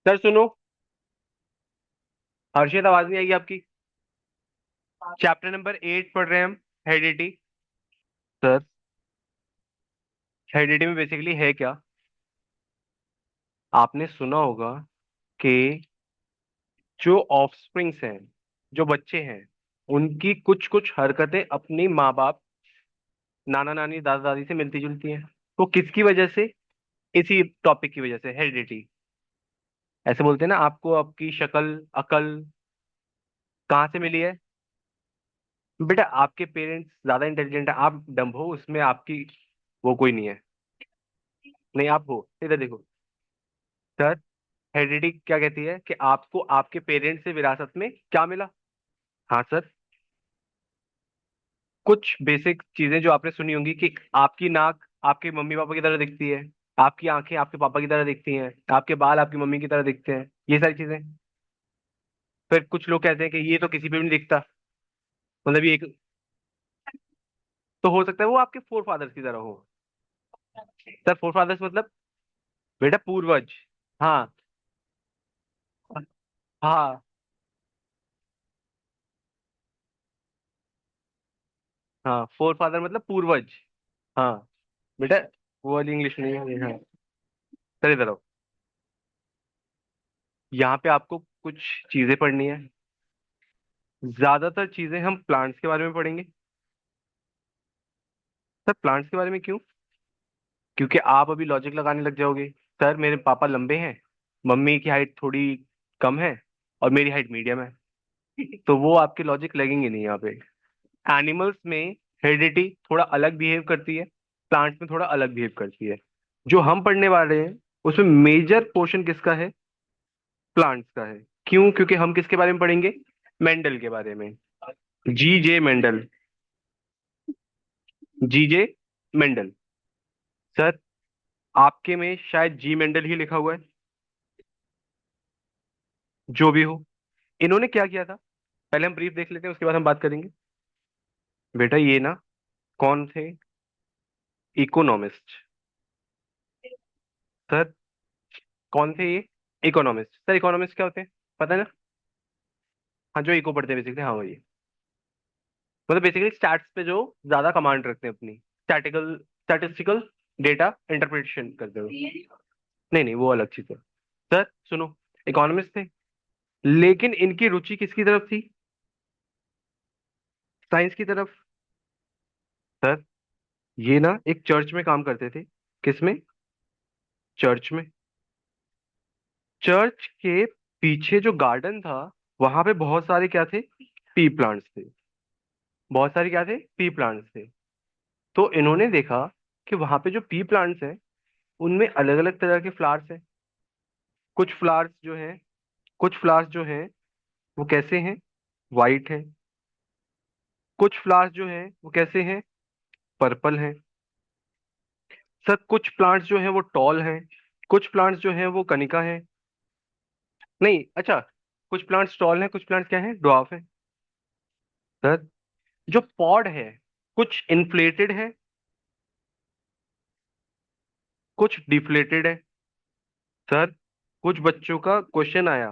Sir सुनो। हर्षित, आवाज नहीं आएगी आपकी। चैप्टर नंबर 8 पढ़ रहे हैं हम। हेरिडिटी। सर, हेरिडिटी में बेसिकली है क्या? आपने सुना होगा कि जो ऑफस्प्रिंग्स हैं, जो बच्चे हैं, उनकी कुछ कुछ हरकतें अपनी माँ बाप, नाना नानी, दादा दादी से मिलती जुलती हैं। तो किसकी वजह से? इसी टॉपिक की वजह से, हेरिडिटी। ऐसे बोलते हैं ना, आपको आपकी शक्ल, अकल कहाँ से मिली है? बेटा, आपके पेरेंट्स ज्यादा इंटेलिजेंट है, आप डम्ब हो, उसमें आपकी वो कोई नहीं है। नहीं, आप हो। इधर देखो सर। हेरिडिटी क्या कहती है कि आपको आपके पेरेंट्स से विरासत में क्या मिला? हाँ सर। कुछ बेसिक चीजें जो आपने सुनी होंगी कि आपकी नाक आपके मम्मी पापा की तरह दिखती है, आपकी आंखें आपके पापा की तरह दिखती हैं, आपके बाल आपकी मम्मी की तरह दिखते हैं, ये सारी चीजें। फिर कुछ लोग कहते हैं कि ये तो किसी पे भी नहीं दिखता। मतलब ये एक, तो हो सकता है वो आपके फोर फादर्स की तरह हो। सर, फोर फादर्स मतलब बेटा पूर्वज। हाँ। हाँ। हाँ, फोर फादर मतलब पूर्वज। हाँ बेटा, वो वाली इंग्लिश नहीं है ये। हाँ। सर इधर आओ। यहाँ पे आपको कुछ चीजें पढ़नी है। ज्यादातर चीजें हम प्लांट्स के बारे में पढ़ेंगे। सर, प्लांट्स के बारे में क्यों? क्योंकि आप अभी लॉजिक लगाने लग जाओगे। सर, मेरे पापा लंबे हैं, मम्मी की हाइट थोड़ी कम है, और मेरी हाइट मीडियम है। तो वो आपके लॉजिक लगेंगे नहीं यहाँ पे। एनिमल्स में हेरिडिटी थोड़ा अलग बिहेव करती है, प्लांट्स में थोड़ा अलग बिहेव करती है। जो हम पढ़ने वाले हैं उसमें मेजर पोर्शन किसका है? प्लांट्स का है। क्यों? क्योंकि हम किसके बारे में पढ़ेंगे? मेंडल के बारे में। जी जे मेंडल। जी जे मेंडल। सर, आपके में शायद जी मेंडल ही लिखा हुआ है। जो भी हो, इन्होंने क्या किया था, पहले हम ब्रीफ देख लेते हैं, उसके बाद हम बात करेंगे। बेटा ये ना, कौन थे? इकोनॉमिस्ट। सर, कौन थे ये? इकोनॉमिस्ट। सर, इकोनॉमिस्ट क्या होते हैं, पता है ना? हाँ, जो इको पढ़ते हैं बेसिकली, हाँ वही। मतलब बेसिकली स्टैट्स पे जो ज्यादा कमांड रखते हैं अपनी, स्टैटिस्टिकल डेटा इंटरप्रिटेशन करते हुए। नहीं नहीं, वो अलग चीज है। सर सुनो, इकोनॉमिस्ट थे, लेकिन इनकी रुचि किसकी तरफ थी? साइंस की तरफ। सर, ये ना एक चर्च में काम करते थे। किसमें? चर्च में। चर्च के पीछे जो गार्डन था, वहां पे बहुत सारे क्या थे? पी प्लांट्स थे। बहुत सारे क्या थे? पी प्लांट्स थे। तो इन्होंने देखा कि वहां पे जो पी प्लांट्स हैं, उनमें अलग अलग तरह के फ्लावर्स हैं। कुछ फ्लावर्स जो हैं, कुछ फ्लावर्स जो हैं वो कैसे हैं? वाइट हैं। कुछ फ्लावर्स जो हैं वो कैसे हैं? पर्पल हैं। सर, कुछ प्लांट्स जो हैं वो टॉल हैं, कुछ प्लांट्स जो हैं वो कनिका हैं। नहीं, अच्छा, कुछ प्लांट्स टॉल हैं, कुछ प्लांट्स क्या हैं? ड्वार्फ हैं। सर, जो पॉड है, कुछ इन्फ्लेटेड है, कुछ डिफ्लेटेड है। सर, कुछ बच्चों का क्वेश्चन आया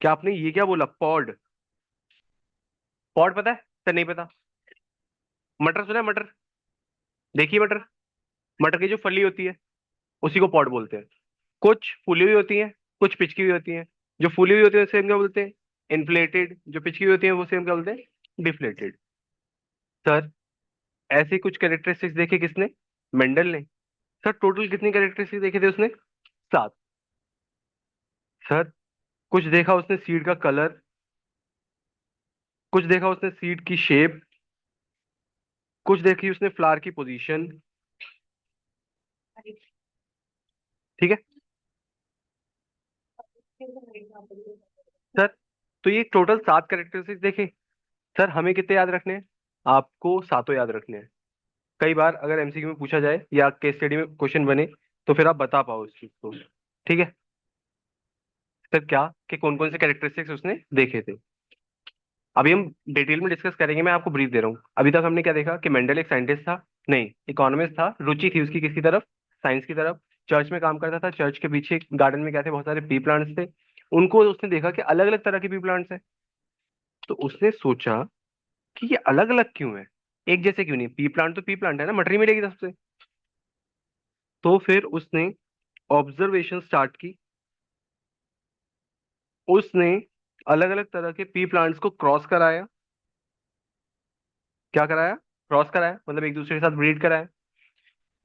कि आपने ये क्या बोला, पॉड? पॉड पता है? सर नहीं पता। मटर सुना है? मटर देखिए, मटर, मटर की जो फली होती है उसी को पॉड बोलते हैं। कुछ फूली हुई होती है, कुछ पिचकी हुई होती है। जो फूली हुई होती है उसे हम क्या बोलते हैं? इन्फ्लेटेड। जो पिचकी हुई होती है वो से हम क्या बोलते हैं? डिफ्लेटेड। सर, ऐसे कुछ कैरेक्टरिस्टिक्स देखे किसने? मेंडल ने। सर, टोटल कितनी कैरेक्टरिस्टिक्स देखे थे उसने? 7। सर, कुछ देखा उसने सीड का कलर, कुछ देखा उसने सीड की शेप, कुछ देखी उसने फ्लावर की पोजीशन। ठीक है सर। तो ये टोटल 7 कैरेक्टरिस्टिक्स देखे। सर, हमें कितने याद रखने हैं? आपको सातों याद रखने हैं। कई बार अगर एमसीक्यू में पूछा जाए या केस स्टडी में क्वेश्चन बने, तो फिर आप बता पाओ इस चीज को। ठीक है सर, क्या कि कौन कौन से कैरेक्टरिस्टिक्स उसने देखे थे, अभी हम डिटेल में डिस्कस करेंगे। मैं आपको ब्रीफ दे रहा हूँ। अभी तक हमने क्या देखा कि मेंडल एक साइंटिस्ट था, नहीं, इकोनॉमिस्ट था, रुचि थी उसकी किसकी तरफ? साइंस की तरफ। चर्च में काम करता था। चर्च के पीछे गार्डन में क्या थे, बहुत सारे पी प्लांट्स थे। उनको उसने देखा कि अलग अलग तरह के पी प्लांट्स हैं। तो उसने सोचा कि ये अलग अलग क्यों है, एक जैसे क्यों नहीं, पी प्लांट तो पी प्लांट है ना, मटरी मिलेगी सबसे। तो फिर उसने ऑब्जर्वेशन स्टार्ट की। उसने अलग अलग तरह के पी प्लांट्स को क्रॉस कराया। क्या कराया? क्रॉस कराया, मतलब एक दूसरे के साथ ब्रीड कराया।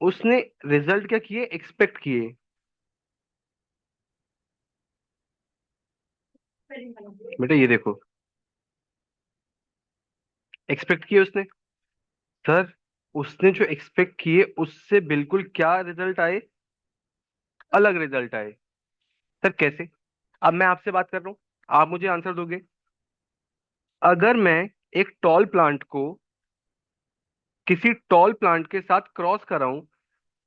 उसने रिजल्ट क्या किए, एक्सपेक्ट किए। बेटा ये देखो, एक्सपेक्ट किए उसने। सर, उसने जो एक्सपेक्ट किए उससे बिल्कुल क्या रिजल्ट आए, अलग रिजल्ट आए। सर कैसे? अब मैं आपसे बात कर रहा हूँ, आप मुझे आंसर दोगे। अगर मैं एक टॉल प्लांट को किसी टॉल प्लांट के साथ क्रॉस कराऊं,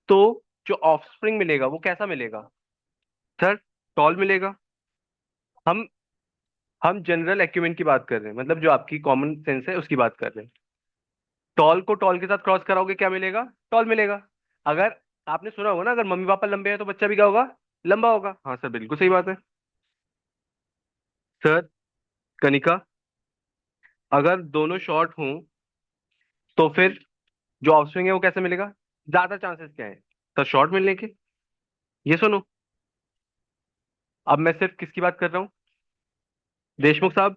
तो जो ऑफस्प्रिंग मिलेगा वो कैसा मिलेगा? सर, टॉल मिलेगा। हम हम जनरल एक्यूमेंट की बात कर रहे हैं, मतलब जो आपकी कॉमन सेंस है उसकी बात कर रहे हैं। टॉल को टॉल के साथ क्रॉस कराओगे, क्या मिलेगा? टॉल मिलेगा। अगर आपने सुना होगा ना, अगर मम्मी पापा लंबे हैं तो बच्चा भी क्या होगा? लंबा होगा। हाँ सर, बिल्कुल सही बात है। सर, कनिका, अगर दोनों शॉर्ट हों तो फिर जो ऑफस्प्रिंग है वो कैसे मिलेगा? ज्यादा चांसेस क्या है सर शॉर्ट मिलने के? ये सुनो, अब मैं सिर्फ किसकी बात कर रहा हूँ? देशमुख साहब।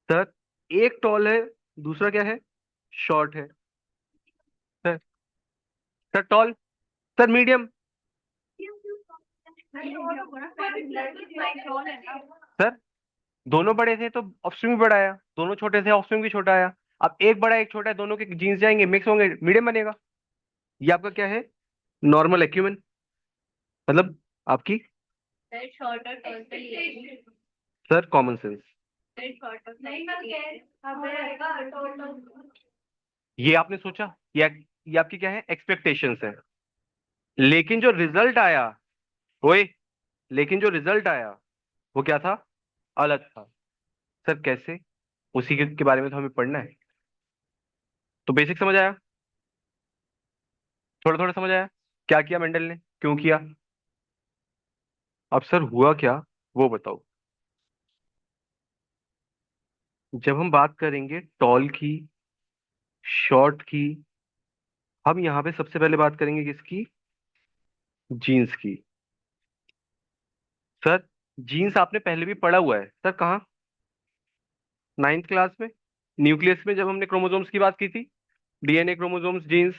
सर, एक टॉल है, दूसरा क्या है? शॉर्ट है। Sir, sir tall, sir medium. Sir, दोनों बड़े थे तो ऑफस्प्रिंग भी बड़ा आया, दोनों छोटे थे ऑफस्प्रिंग भी छोटा आया। अब एक बड़ा एक छोटा है, दोनों के जीन्स जाएंगे, मिक्स होंगे, मीडियम बनेगा। ये आपका क्या है? नॉर्मल एक्यूमेन, मतलब आपकी, सर कॉमन सेंस। ये आपने सोचा, ये आपकी क्या है, एक्सपेक्टेशंस है। लेकिन जो रिजल्ट आया, ओए, लेकिन जो रिजल्ट आया वो क्या था? अलग था। सर कैसे? उसी के बारे में तो हमें पढ़ना है। तो बेसिक समझ आया? थोड़ा थोड़ा समझ आया क्या किया मेंडल ने, क्यों किया? अब सर हुआ क्या, वो बताओ। जब हम बात करेंगे टॉल की, शॉर्ट की, हम यहाँ पे सबसे पहले बात करेंगे किसकी? जीन्स की। सर, जीन्स आपने पहले भी पढ़ा हुआ है सर, कहाँ? नाइन्थ क्लास में, न्यूक्लियस में, जब हमने क्रोमोसोम्स की बात की थी, डीएनए, क्रोमोसोम्स, जीन्स।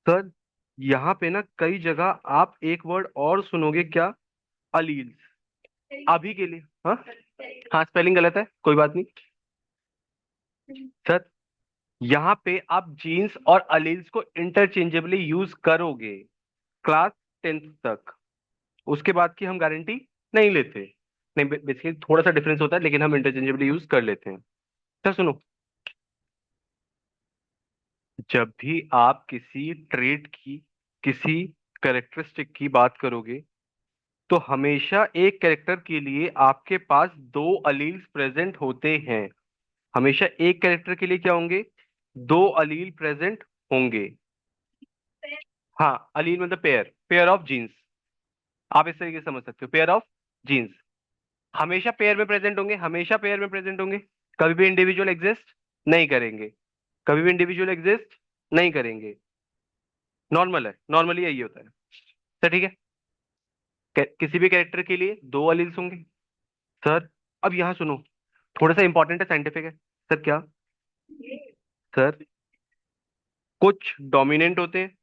सर, यहाँ पे ना कई जगह आप एक वर्ड और सुनोगे, क्या? अलील्स। अभी के लिए, हाँ, हाँ स्पेलिंग गलत है, कोई बात नहीं। सर, यहाँ पे आप जीन्स और अलील्स को इंटरचेंजेबली यूज करोगे क्लास 10th तक। उसके बाद की हम गारंटी नहीं लेते। नहीं, बेसिकली थोड़ा सा डिफरेंस होता है, लेकिन हम इंटरचेंजेबली यूज कर लेते हैं। सर सुनो, जब भी आप किसी ट्रेट की, किसी कैरेक्टरिस्टिक की बात करोगे, तो हमेशा एक कैरेक्टर के लिए आपके पास दो अलील्स प्रेजेंट होते हैं। हमेशा एक कैरेक्टर के लिए क्या होंगे? दो अलील प्रेजेंट होंगे। हाँ, अलील मतलब पेयर, पेयर ऑफ जीन्स। आप इस तरीके से समझ सकते हो, पेयर ऑफ जीन्स हमेशा पेयर में प्रेजेंट होंगे, हमेशा पेयर में प्रेजेंट होंगे। कभी भी इंडिविजुअल एग्जिस्ट नहीं करेंगे, कभी भी इंडिविजुअल एग्जिस्ट नहीं करेंगे। नॉर्मल है, नॉर्मली यही होता है। सर ठीक है, किसी भी कैरेक्टर के लिए दो अलील्स होंगे। सर, अब यहाँ सुनो, थोड़ा सा इंपॉर्टेंट है, साइंटिफिक है। सर क्या? सर, कुछ डोमिनेंट होते हैं।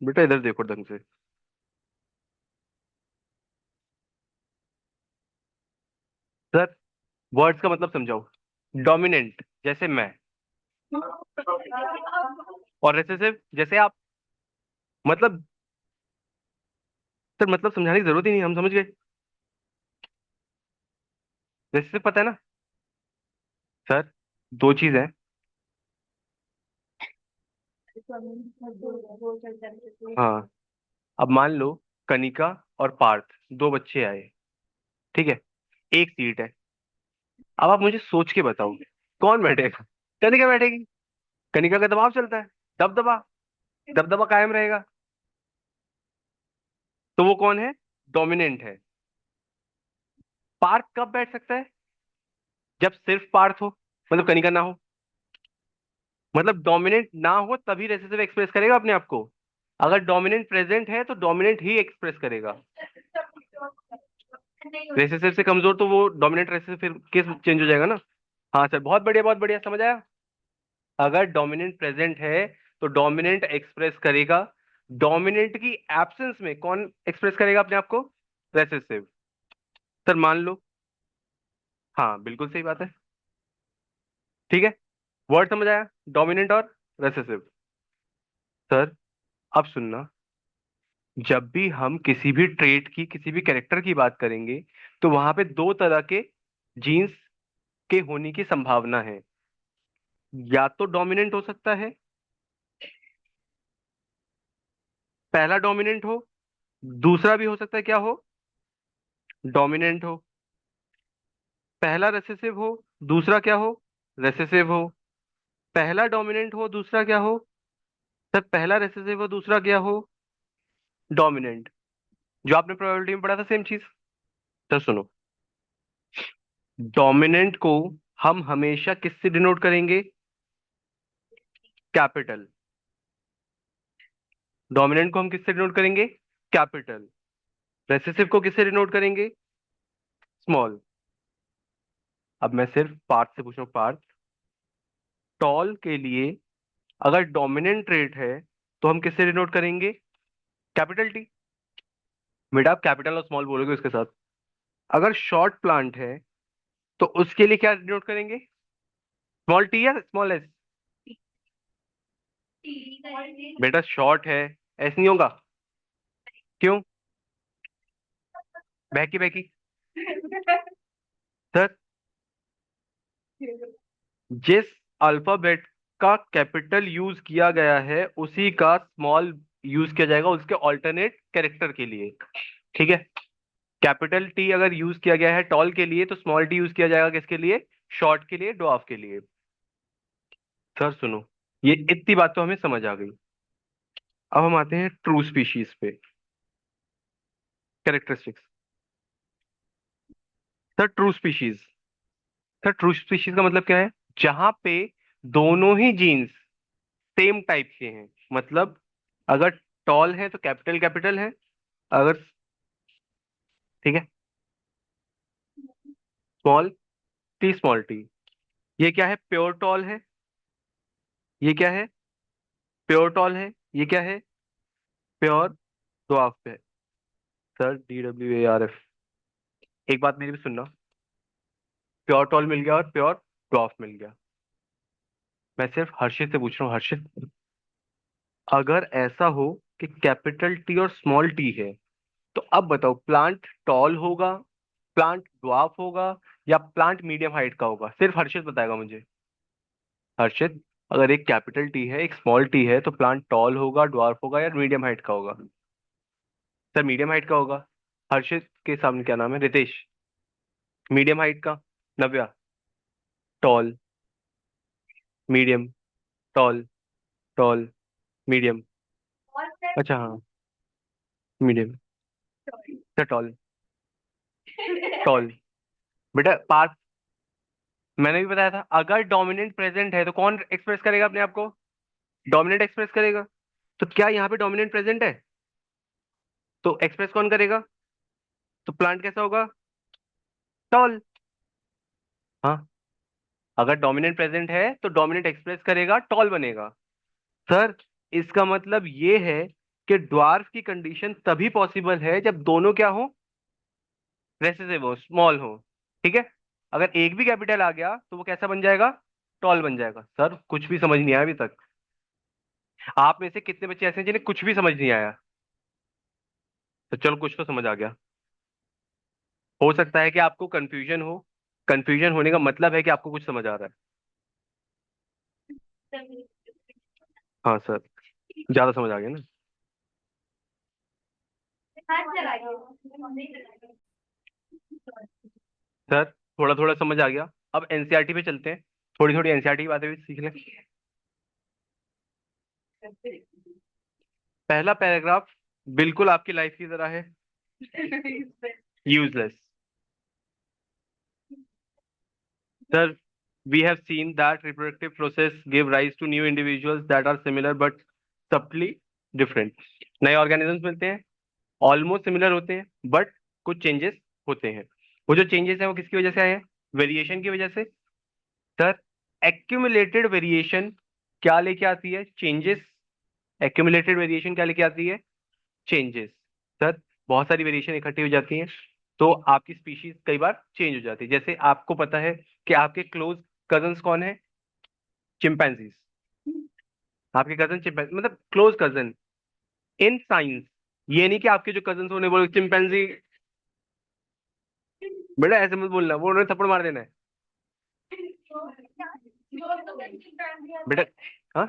बेटा इधर देखो ढंग से। सर, वर्ड्स का मतलब समझाओ। डोमिनेंट जैसे मैं, और रिसेसिव जैसे आप। मतलब, सर मतलब समझाने की जरूरत ही नहीं, हम समझ गए। रिसेसिव पता है ना? सर, दो चीज है। हाँ, अब मान लो कनिका और पार्थ, दो बच्चे आए, ठीक है, एक सीट है। अब आप मुझे सोच के बताओ, कौन बैठेगा? कनिका बैठेगी। कनिका का दबाव चलता है। दबदबा, दबदबा कायम रहेगा। तो वो कौन है? डोमिनेंट है। पार्थ कब बैठ सकता है? जब सिर्फ पार्थ हो, मतलब कनिका ना हो। मतलब डोमिनेंट ना हो तभी रेसेसिव एक्सप्रेस करेगा अपने आप को। अगर डोमिनेंट प्रेजेंट है तो डोमिनेंट ही एक्सप्रेस करेगा। रेसेसिव से कमजोर तो वो डोमिनेंट रेसेसिव फिर केस चेंज हो जाएगा ना। हाँ सर, बहुत बढ़िया, बहुत बढ़िया, समझ आया। अगर डोमिनेंट प्रेजेंट है तो डोमिनेंट एक्सप्रेस करेगा। डोमिनेंट की एब्सेंस में कौन एक्सप्रेस करेगा अपने आप को? रेसेसिव। सर मान लो। हाँ बिल्कुल सही बात है। ठीक है, वर्ड समझ आया, डोमिनेंट और रेसेसिव। सर अब सुनना, जब भी हम किसी भी ट्रेट की, किसी भी कैरेक्टर की बात करेंगे, तो वहां पे दो तरह के जीन्स के होने की संभावना है। या तो डोमिनेंट हो सकता है, पहला डोमिनेंट हो। दूसरा भी हो सकता है क्या हो? डोमिनेंट हो। पहला रेसेसिव हो, दूसरा क्या हो? रेसेसिव हो। पहला डोमिनेंट हो, दूसरा क्या हो? सर पहला रेसेसिव हो, दूसरा क्या हो? डोमिनेंट। जो आपने प्रोबेबिलिटी में पढ़ा था सेम चीज। सर सुनो, डोमिनेंट को हम हमेशा किससे डिनोट करेंगे? कैपिटल। डोमिनेंट को हम किससे डिनोट करेंगे? कैपिटल। रेसेसिव को किससे डिनोट करेंगे? स्मॉल। अब मैं सिर्फ पार्ट से पूछ रहा हूँ, पार्ट। टॉल के लिए अगर डोमिनेंट ट्रेट है तो हम किससे डिनोट करेंगे? Capital T. बेटा आप कैपिटल और स्मॉल बोलोगे उसके साथ। अगर शॉर्ट प्लांट है तो उसके लिए क्या डिनोट करेंगे? स्मॉल टी या स्मॉल एस? बेटा शॉर्ट है, एस नहीं होगा। क्यों? बहकी बहकी। सर जिस अल्फाबेट का कैपिटल यूज किया गया है उसी का स्मॉल यूज किया जाएगा उसके ऑल्टरनेट कैरेक्टर के लिए। ठीक है, कैपिटल टी अगर यूज किया गया है टॉल के लिए तो स्मॉल टी यूज किया जाएगा किसके लिए? शॉर्ट के लिए, ड्वार्फ के लिए। सर सुनो, ये इतनी बात तो हमें समझ आ गई। अब हम आते हैं ट्रू स्पीशीज पे, characteristics. Sir true species, sir true species का मतलब क्या है? जहां पे दोनों ही जीन्स सेम टाइप के हैं। मतलब अगर टॉल है तो कैपिटल कैपिटल है। अगर, ठीक है, स्मॉल टी स्मॉल टी। ये क्या है? प्योर टॉल है। ये क्या है? प्योर टॉल है। ये क्या है? प्योर ड्वार्फ है। Sir DWARF। एक बात मेरी भी सुनना, प्योर टॉल मिल गया और प्योर ड्वार्फ मिल गया। मैं सिर्फ हर्षित से पूछ रहा हूँ, हर्षित, अगर ऐसा हो कि कैपिटल टी और स्मॉल टी है, तो अब बताओ प्लांट टॉल होगा, प्लांट ड्वार्फ होगा, या प्लांट मीडियम हाइट का होगा? सिर्फ हर्षित बताएगा मुझे। हर्षित, अगर एक कैपिटल टी है एक स्मॉल टी है तो प्लांट टॉल होगा, ड्वार्फ होगा, या मीडियम हाइट का होगा? सर मीडियम हाइट का होगा। हर्षित के सामने क्या नाम है? रितेश। मीडियम हाइट का। Navya. Tall, medium, tall, tall, medium. अच्छा हाँ, मीडियम। Sir tall, toll. बेटा पार्थ, मैंने भी बताया था अगर डोमिनेंट प्रेजेंट है तो कौन एक्सप्रेस करेगा अपने आप को? डोमिनेंट एक्सप्रेस करेगा। तो क्या यहाँ पे डोमिनेंट प्रेजेंट है? तो एक्सप्रेस कौन करेगा? तो प्लांट कैसा होगा? टॉल। हाँ, अगर डोमिनेंट प्रेजेंट है तो डोमिनेंट एक्सप्रेस करेगा, टॉल बनेगा। सर इसका मतलब ये है कि ड्वार्फ की कंडीशन तभी पॉसिबल है जब दोनों क्या हो? रेसेसिव हो, स्मॉल हो। ठीक है, अगर एक भी कैपिटल आ गया तो वो कैसा बन जाएगा? टॉल बन जाएगा। सर कुछ भी समझ नहीं आया अभी तक। आप में से कितने बच्चे ऐसे हैं जिन्हें कुछ भी समझ नहीं आया? तो चलो कुछ तो समझ आ गया। हो सकता है कि आपको कंफ्यूजन हो। कंफ्यूजन होने का मतलब है कि आपको कुछ समझ आ रहा है। हाँ सर, ज्यादा समझ आ गया ना। सर थोड़ा थोड़ा समझ आ गया। अब एनसीईआरटी पे चलते हैं, थोड़ी थोड़ी एनसीईआरटी की बातें भी सीख लें। पहला पैराग्राफ बिल्कुल आपकी लाइफ की तरह है, useless. Sir, we have seen that reproductive process give rise to new individuals that are similar but subtly different। नए ऑर्गेनिजम्स मिलते हैं, ऑलमोस्ट सिमिलर होते हैं, बट कुछ चेंजेस होते हैं। वो जो चेंजेस हैं वो किसकी वजह से आए हैं? वेरिएशन की वजह से। सर, एक्यूमुलेटेड वेरिएशन क्या लेके आती है? चेंजेस। एक्यूमुलेटेड वेरिएशन क्या लेके आती है? चेंजेस। सर, बहुत सारी वेरिएशन इकट्ठी हो जाती हैं, तो आपकी स्पीशीज कई बार चेंज हो जाती है। जैसे आपको पता है कि आपके क्लोज कजन्स कौन है? चिंपैंजीज। आपके कजन चिंपैंजी मतलब क्लोज कजन इन साइंस। ये नहीं कि आपके जो कजन होने बोले चिंपैंजी। बेटा ऐसे मत बोलना, वो उन्होंने थप्पड़ मार देना है बेटा। हाँ,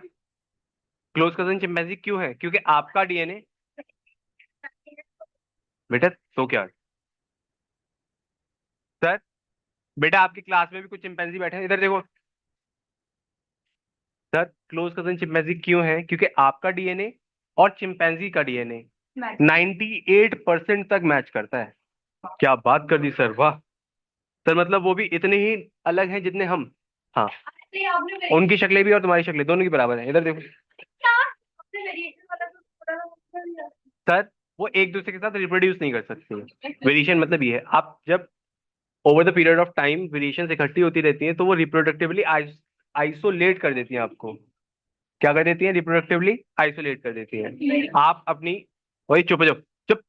क्लोज कजन चिंपैंजी क्यों है? क्योंकि आपका डीएनए। बेटा तो क्या? सर, बेटा आपकी क्लास में भी कुछ चिंपैंजी बैठे हैं, इधर देखो। सर, क्लोज कजन चिंपैंजी क्यों है? क्योंकि आपका डीएनए और चिंपैंजी का डीएनए 98% तक मैच करता है। क्या बात कर दी सर, वाह। सर मतलब वो भी इतने ही अलग हैं जितने हम। हाँ, उनकी शक्लें भी और तुम्हारी शक्लें दोनों की बराबर है, इधर देखो। सर, वो एक दूसरे के साथ रिप्रोड्यूस नहीं कर सकते। वेरिएशन मतलब ये है, आप जब over the period of time variation इकट्ठी होती रहती हैं तो वो रिप्रोडक्टिवली आइसोलेट कर देती हैं आपको। क्या कर देती हैं? रिप्रोडक्टिवली आइसोलेट कर देती हैं। आप अपनी, वही चुप हो जाओ, चुप।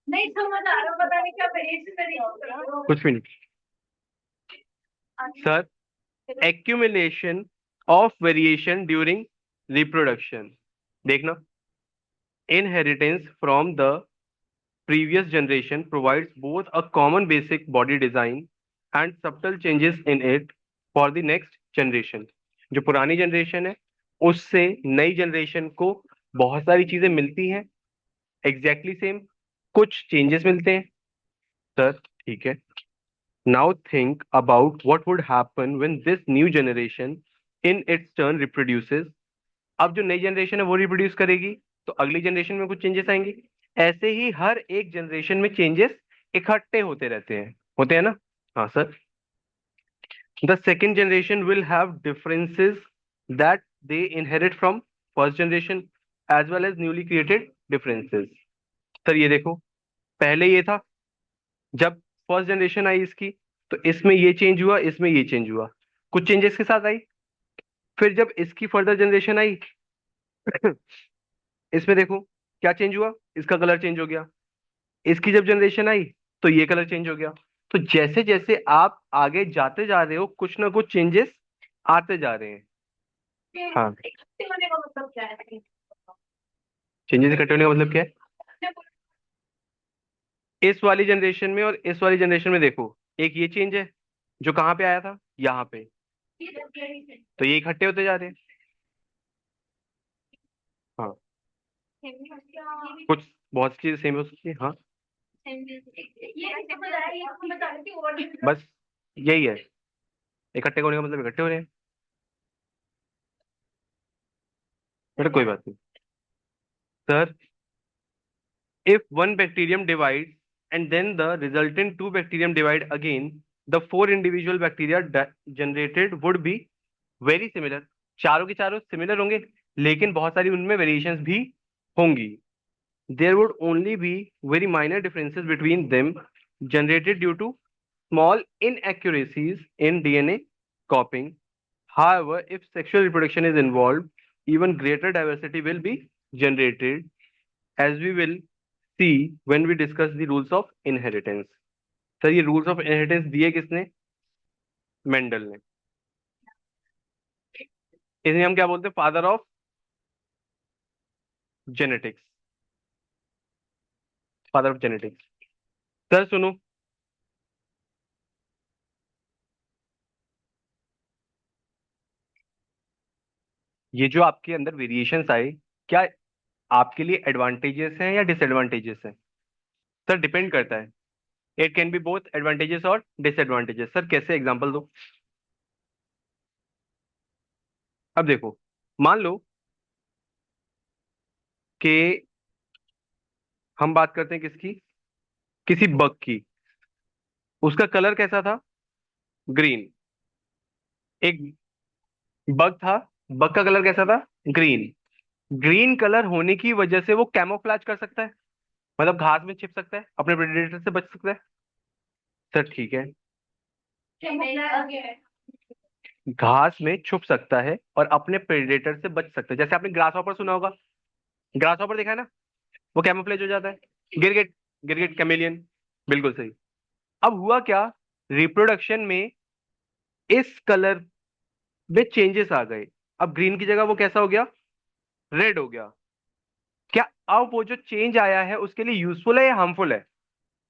नहीं समझ आ रहा, पता नहीं क्या वेरिएशन। कुछ भी नहीं sir. Accumulation of variation during reproduction. देखना, inheritance from the previous generation provides both a common basic body design and subtle changes in it for the next generation। जो पुरानी जनरेशन है उससे नई जनरेशन को बहुत सारी चीजें मिलती हैं, एग्जैक्टली सेम, कुछ चेंजेस मिलते हैं। सर ठीक है। Now think about what would happen when this new generation in its turn reproduces. अब जो नई जनरेशन है वो रिप्रोड्यूस करेगी, तो अगली जनरेशन में कुछ चेंजेस आएंगे। ऐसे ही हर एक जनरेशन में चेंजेस इकट्ठे होते रहते हैं, होते हैं ना? हाँ sir. The second generation will have differences that they inherit from first generation as well as newly created differences. Sir ये देखो, पहले ये था, जब फर्स्ट जनरेशन आई इसकी, तो इसमें ये चेंज हुआ, इसमें ये चेंज हुआ, कुछ चेंजेस के साथ आई। फिर जब इसकी फर्दर जनरेशन आई इसमें देखो क्या चेंज हुआ, इसका कलर चेंज हो गया। इसकी जब जनरेशन आई तो ये कलर चेंज हो गया। तो जैसे जैसे आप आगे जाते जा रहे हो कुछ ना कुछ चेंजेस आते जा रहे हैं। हाँ, चेंजेस इकट्ठे होने का मतलब क्या है? इस वाली जनरेशन में और इस वाली जनरेशन में देखो, एक ये चेंज है जो कहाँ पे आया था, यहाँ पे। तो ये इकट्ठे होते जा रहे हैं। हाँ, कुछ बहुत चीजें सेम हो सकती है। हाँ, बस यही है, इकट्ठे होने का मतलब इकट्ठे हो रहे हैं। बेटा कोई बात नहीं। Sir, if one bacterium divides and then the resultant two bacterium divide again, the four individual bacteria generated would be very similar। चारों के चारों सिमिलर होंगे, लेकिन बहुत सारी उनमें वेरिएशंस भी होंगी। There would only be very minor differences between them generated due to small inaccuracies in DNA copying। However, if sexual reproduction is involved, even greater diversity will be generated, as we will see when we discuss the rules of inheritance। Sir, ये rules of inheritance दिए किसने? Mendel ने। इन्हें हम क्या बोलते हैं? Father of genetics. Father of genetics. Sir सुनो, ये जो आपके अंदर वेरिएशंस आए, क्या आपके लिए एडवांटेजेस हैं या डिसएडवांटेजेस हैं? सर डिपेंड करता है, it can be both advantages और डिसएडवांटेजेस। सर कैसे? एग्जांपल दो। अब देखो, मान लो कि हम बात करते हैं किसकी, किसी बग की। उसका कलर कैसा था? ग्रीन। एक बग था, बग का कलर कैसा था? ग्रीन। ग्रीन कलर होने की वजह से वो कैमोफ्लेज कर सकता है, मतलब घास में छिप सकता है, अपने प्रेडेटर से बच सकता है। सर ठीक है, घास में छुप सकता है और अपने प्रेडेटर से बच सकता है। जैसे आपने ग्रास हॉपर सुना होगा, ग्रास हॉपर देखा है ना, वो कैमोफ्लेज हो जाता है। गिरगिट, गिरगिट कैमेलियन, बिल्कुल सही। अब हुआ क्या, रिप्रोडक्शन में इस कलर में चेंजेस आ गए। अब ग्रीन की जगह वो कैसा हो गया? रेड हो गया। क्या अब वो जो चेंज आया है उसके लिए यूजफुल है या हार्मफुल है?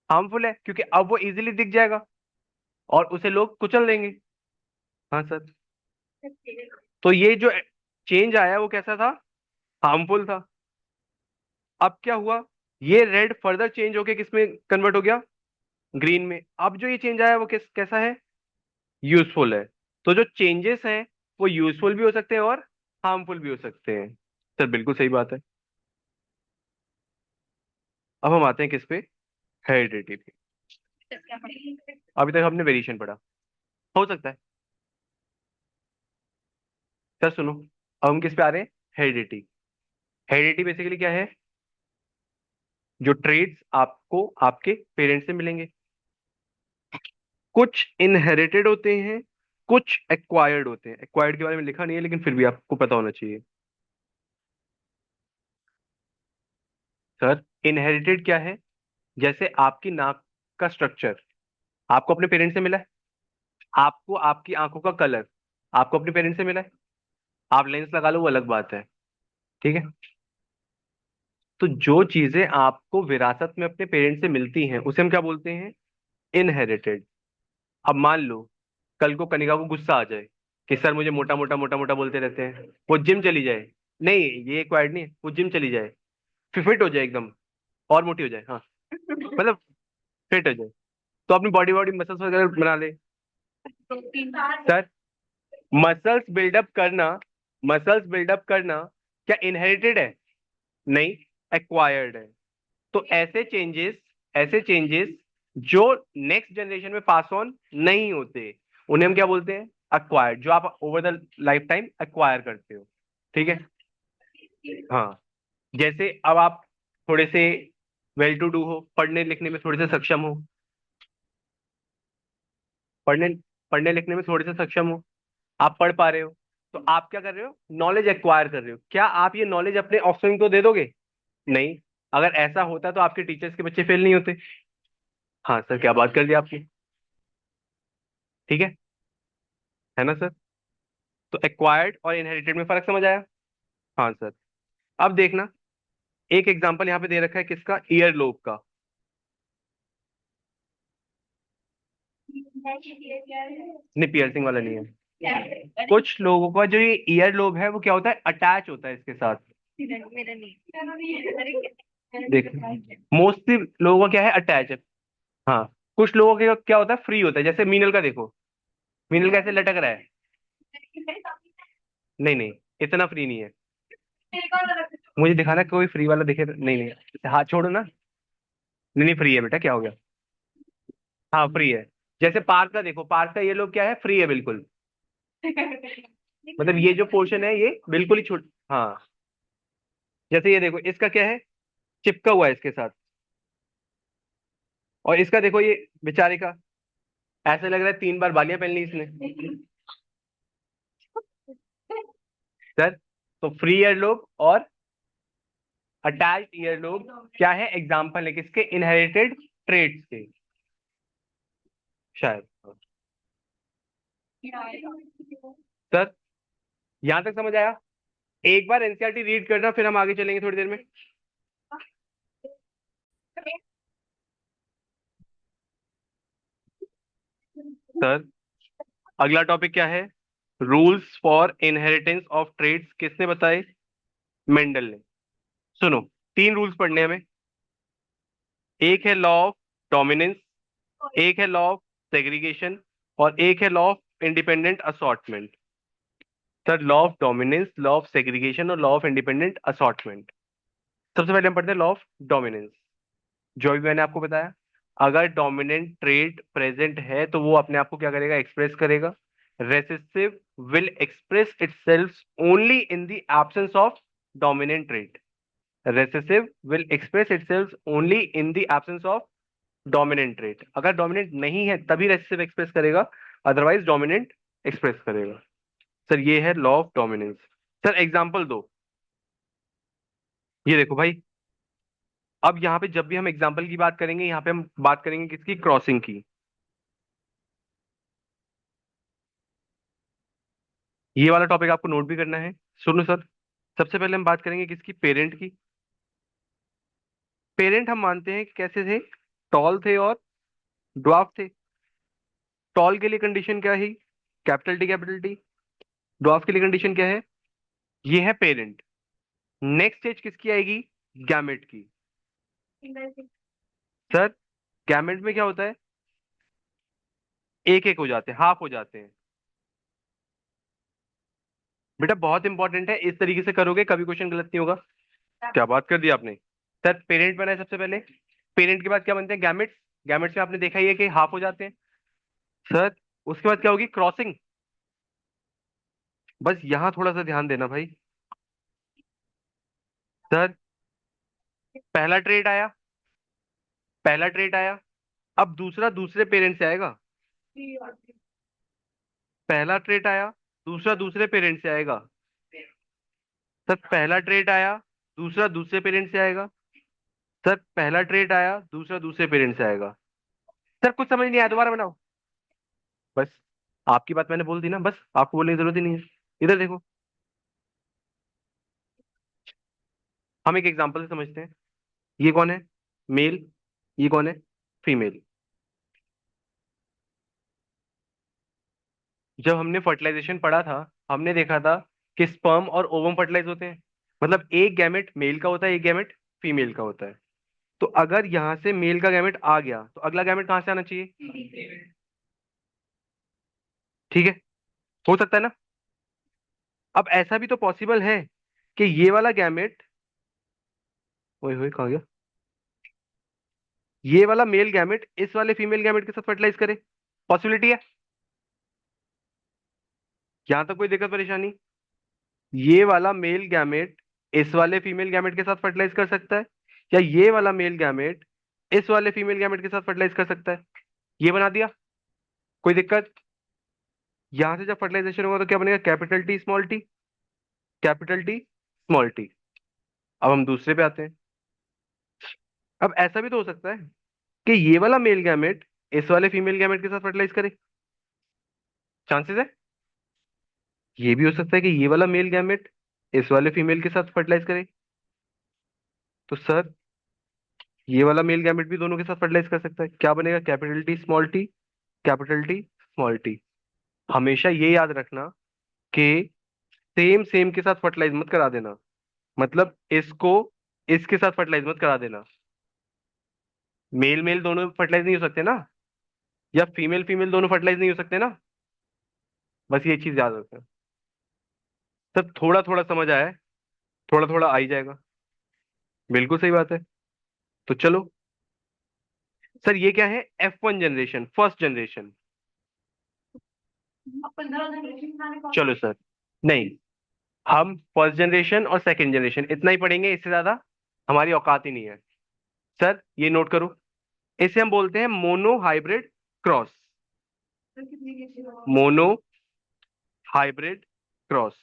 हार्मफुल है, क्योंकि अब वो इजीली दिख जाएगा और उसे लोग कुचल देंगे। हाँ सर। तो ये जो चेंज आया वो कैसा था? हार्मफुल था। अब क्या हुआ, ये रेड फर्दर चेंज होके किस में कन्वर्ट हो गया? ग्रीन में। अब जो ये चेंज आया वो कैसा है? यूजफुल है। तो जो चेंजेस हैं वो यूजफुल भी हो सकते हैं और हार्मफुल भी हो सकते हैं। सर बिल्कुल सही बात है। अब हम आते हैं किस पे? हेरिडिटी पे। अभी तक हमने वेरिएशन पढ़ा, हो सकता है। सर सुनो, अब हम किस पे आ रहे हैं? हेरिडिटी। हेरिडिटी बेसिकली क्या है? जो ट्रेड्स आपको आपके पेरेंट्स से मिलेंगे, कुछ इनहेरिटेड होते हैं, कुछ एक्वायर्ड होते हैं। एक्वायर्ड के बारे में लिखा नहीं है लेकिन फिर भी आपको पता होना चाहिए। सर इनहेरिटेड क्या है? जैसे आपकी नाक का स्ट्रक्चर आपको अपने पेरेंट्स से मिला है, आपको आपकी आंखों का कलर आपको अपने पेरेंट्स से मिला है। आप लेंस लगा लो वो अलग बात है, ठीक है। तो जो चीजें आपको विरासत में अपने पेरेंट्स से मिलती हैं उसे हम क्या बोलते हैं? इनहेरिटेड। अब मान लो कल को कनिका को गुस्सा आ जाए कि सर मुझे मोटा मोटा मोटा मोटा बोलते रहते हैं, वो जिम चली जाए। नहीं, ये एक्वायर्ड नहीं है, वो जिम चली जाए, फिर फिट हो जाए एकदम, और मोटी हो जाए, हाँ मतलब फिट हो जाए, तो अपनी बॉडी बॉडी मसल्स वगैरह बना ले। सर मसल्स बिल्डअप करना, मसल्स बिल्डअप करना क्या इनहेरिटेड है? नहीं, एक्वायर्ड है। तो ऐसे चेंजेस जो नेक्स्ट जनरेशन में पास ऑन नहीं होते उन्हें हम क्या बोलते हैं? अक्वायर्ड। जो आप over the life time acquire करते हो, ठीक है। हाँ, जैसे अब आप थोड़े से वेल टू डू हो, पढ़ने लिखने में थोड़े से सक्षम हो, पढ़ने पढ़ने लिखने में थोड़े से सक्षम हो, आप पढ़ पा रहे हो, तो आप क्या कर रहे हो? नॉलेज एक्वायर कर रहे हो। क्या आप ये नॉलेज अपने ऑफस्प्रिंग को दे दोगे? नहीं। अगर ऐसा होता तो आपके टीचर्स के बच्चे फेल नहीं होते। हाँ सर, क्या बात कर दी आपकी, ठीक है ना सर। तो एक्वायर्ड और इनहेरिटेड में फर्क समझ आया? हाँ सर। अब देखना, एक एग्जांपल यहाँ पे दे रखा है किसका? ईयर लोब का। नहीं, पियर्सिंग वाला नहीं है। कुछ लोगों का जो ये ईयर लोब है वो क्या होता है? अटैच होता है इसके साथ। देख, मोस्टली लोगों का क्या है? अटैच है। हाँ, कुछ लोगों के क्या होता है? फ्री होता है। जैसे मीनल का देखो, मीनल कैसे लटक रहा है। नहीं नहीं, इतना फ्री नहीं है। मुझे दिखाना कोई फ्री वाला दिखे। नहीं नहीं, हाथ छोड़ो ना। नहीं नहीं, फ्री है बेटा, क्या हो गया? हाँ फ्री है। जैसे पार्क का देखो, पार्क का ये लोग क्या है? फ्री है बिल्कुल। मतलब ये जो पोर्शन है ये बिल्कुल ही छूट। हाँ, जैसे ये देखो, इसका क्या है? चिपका हुआ है इसके साथ। और इसका देखो, ये बेचारे का ऐसे लग रहा है 3 बार बालियां पहन ली इसने। सर, तो फ्री ईयर लोब और अटैच्ड ईयर लोब क्या है? एग्जाम्पल है किसके? इनहेरिटेड ट्रेड्स के, शायद। सर यहां तक समझ आया? एक बार एनसीईआरटी रीड करना, फिर हम आगे चलेंगे थोड़ी देर में। सर अगला टॉपिक क्या है? Rules for inheritance of traits किसने बताए? मेंडल ने। सुनो, 3 रूल्स पढ़ने हैं हमें। एक है लॉ ऑफ डोमिनेंस, एक है लॉ ऑफ सेग्रीगेशन, और एक है law of independent assortment. Sir law of dominance, law of segregation और लॉ ऑफ इंडिपेंडेंट असॉर्टमेंट। सबसे पहले हम पढ़ते हैं लॉ ऑफ डोमिनेंस। जो भी मैंने आपको बताया, अगर डोमिनेंट ट्रेट प्रेजेंट है तो वो अपने आप को क्या करेगा, एक्सप्रेस करेगा। Recessive will express itself only in the absence of dominant trait. Recessive will express itself only in the absence of dominant trait. अगर डोमिनेंट नहीं है तभी रेसेसिव एक्सप्रेस करेगा, अदरवाइज डोमिनेंट एक्सप्रेस करेगा। सर ये है law of dominance. Sir example दो। ये देखो भाई, अब यहाँ पे जब भी हम एग्जांपल की बात करेंगे, यहाँ पे हम बात करेंगे किसकी, क्रॉसिंग की। ये वाला टॉपिक आपको नोट भी करना है। सुनो सर, सबसे पहले हम बात करेंगे किसकी, पेरेंट की। पेरेंट हम मानते हैं कि कैसे थे, टॉल थे और ड्वार्फ थे। टॉल के लिए कंडीशन क्या है, capital T capital T. Dwarf के लिए कंडीशन क्या है, ये है पेरेंट। नेक्स्ट स्टेज किसकी आएगी, गैमेट की। सर गैमेट में क्या होता है, एक एक हो जाते हैं, हाफ हो जाते हैं। बेटा बहुत इंपॉर्टेंट है, इस तरीके से करोगे कभी क्वेश्चन गलत नहीं होगा। क्या बात कर दी आपने। सर पेरेंट बना है सबसे पहले, पेरेंट के बाद क्या बनते हैं, गैमेट्स। गैमेट्स में आपने देखा ही है कि हाफ हो जाते हैं। सर उसके बाद क्या होगी, क्रॉसिंग। बस यहां थोड़ा सा ध्यान देना भाई। सर पहला ट्रेट आया, पहला ट्रेट आया, अब दूसरा दूसरे पेरेंट से आएगा। पहला ट्रेट आया, दूसरा दूसरे पेरेंट से आएगा। सर पहला ट्रेट आया, दूसरा दूसरे पेरेंट से आएगा। सर पहला ट्रेट आया, दूसरा दूसरे पेरेंट से आएगा। सर कुछ समझ नहीं आया, दोबारा बनाओ। बस आपकी बात मैंने बोल दी ना, बस आपको बोलने की जरूरत ही नहीं है। इधर देखो, हम एक एग्जांपल से समझते हैं। ये कौन है, मेल। ये कौन है, फीमेल। जब हमने फर्टिलाइजेशन पढ़ा था, हमने देखा था कि स्पर्म और ओवम फर्टिलाइज होते हैं। मतलब एक गैमेट मेल का होता है, एक गैमेट फीमेल का होता है। तो अगर यहां से मेल का गैमेट आ गया तो अगला गैमेट कहां से आना चाहिए, ठीक है, हो सकता है ना। अब ऐसा भी तो पॉसिबल है कि ये वाला गैमेट, ओए होए कहाँ गया, ये वाला मेल गैमेट इस वाले फीमेल गैमेट के साथ फर्टिलाइज करे। पॉसिबिलिटी है, यहां तक कोई दिक्कत परेशानी। ये वाला मेल गैमेट इस वाले फीमेल गैमेट के साथ फर्टिलाइज कर सकता है, या ये वाला मेल गैमेट इस वाले फीमेल गैमेट के साथ फर्टिलाइज कर सकता है। ये बना दिया, कोई दिक्कत। यहां से जब फर्टिलाइजेशन होगा तो क्या बनेगा, capital T small T, capital T small T. अब हम दूसरे पे आते हैं। अब ऐसा भी तो हो सकता है कि ये वाला मेल गैमेट इस वाले फीमेल गैमेट के साथ फर्टिलाइज करे। चांसेस है। ये भी हो सकता है कि ये वाला मेल गैमेट इस वाले फीमेल के साथ फर्टिलाइज करे। तो सर ये वाला मेल गैमेट भी दोनों के साथ फर्टिलाइज कर सकता है। क्या बनेगा, capital T small T, capital T small T. हमेशा ये याद रखना कि सेम सेम के साथ फर्टिलाइज मत करा देना। मतलब इसको इसके साथ फर्टिलाइज मत करा देना। मेल मेल दोनों फर्टिलाइज नहीं हो सकते ना, या फीमेल फीमेल दोनों फर्टिलाइज नहीं हो सकते ना। बस ये चीज याद रखना। सब थोड़ा थोड़ा समझ आया है, थोड़ा थोड़ा आ ही जाएगा। बिल्कुल सही बात है। तो चलो, सर ये क्या है, F1 जनरेशन, फर्स्ट जनरेशन। चलो सर, नहीं, हम फर्स्ट जनरेशन और सेकंड जनरेशन इतना ही पढ़ेंगे, इससे ज्यादा हमारी औकात ही नहीं है। सर ये नोट करो, इसे हम बोलते हैं mono hybrid cross. Mono hybrid cross.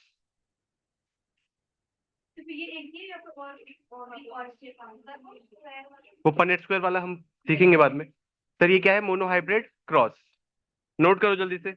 वो पनेट स्क्वायर वाला हम सीखेंगे बाद में। सर ये क्या है, मोनो हाइब्रिड क्रॉस। नोट करो जल्दी से।